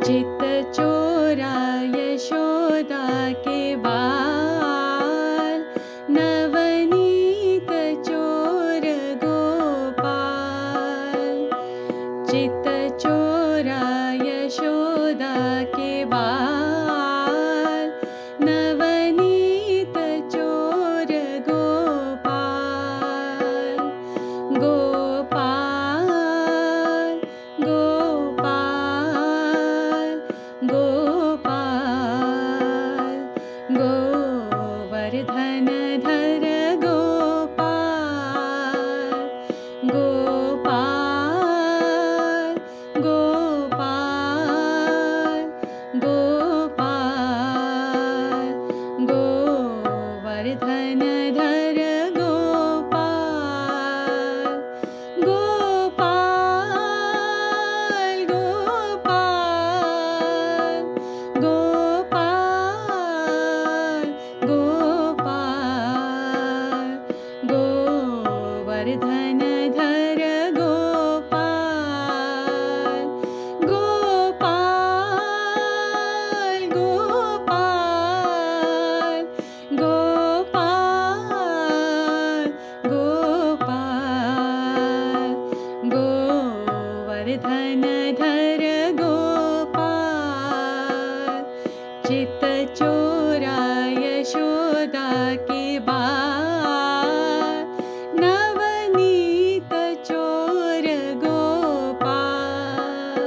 चित चोरा यशोदा के बाल, नवनीत चोर गोपाल। चित चोरा यशोदा के बाल, नवनीत चोर गोपाल। गोपाल गोपाल गोपाल, गोवर्धन धर गोपाल। गोपाल गोपाल गोपाल, गोवर्धन धर गोपाल। गोपाल गोपाल गोपाल गोपाल, गोवर्धन धर गोपाल। गोपाल गोपाल गोपाल गोपाल, गोवर्धन धर गोपाल। चित चोरा यशोदा के बाल, नवनीत चोर गोपाल।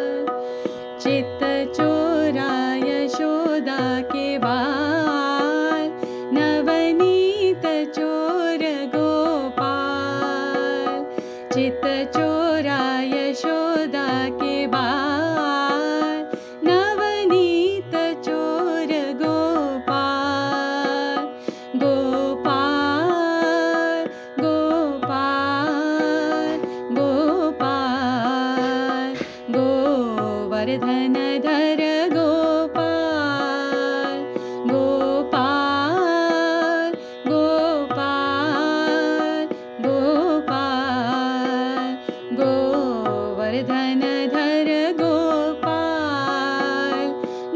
चित चोरा यशोदा के बाल, नवनीत चोर गोपाल। चित चोरा यशोदा के बाल, नवनीत चोर गोपाल। गोपाल गोपाल गोपाल, गोवर्धन धर गोपाल। गोपाल गोपाल गोपाल, गोवर्धन धर गोपाल।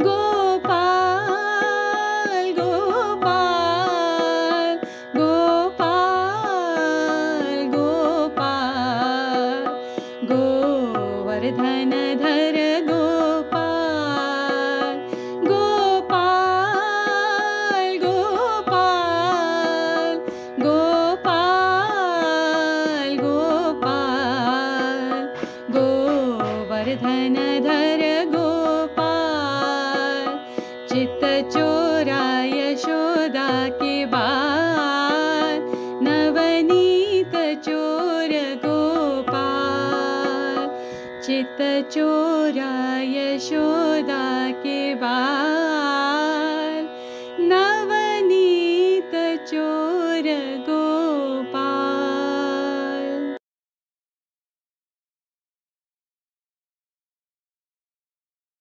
गोपाल गोपाल गोपाल गोपाल, गोवर्धन धर गोपाल। गोपाल गोपाल गोपाल गोपाल, गोवर्धन धर गोपाल। चित चोरा यशोदा के बाल, नवनीत चोर गोपाल। चित चोरा यशोदा के बाल,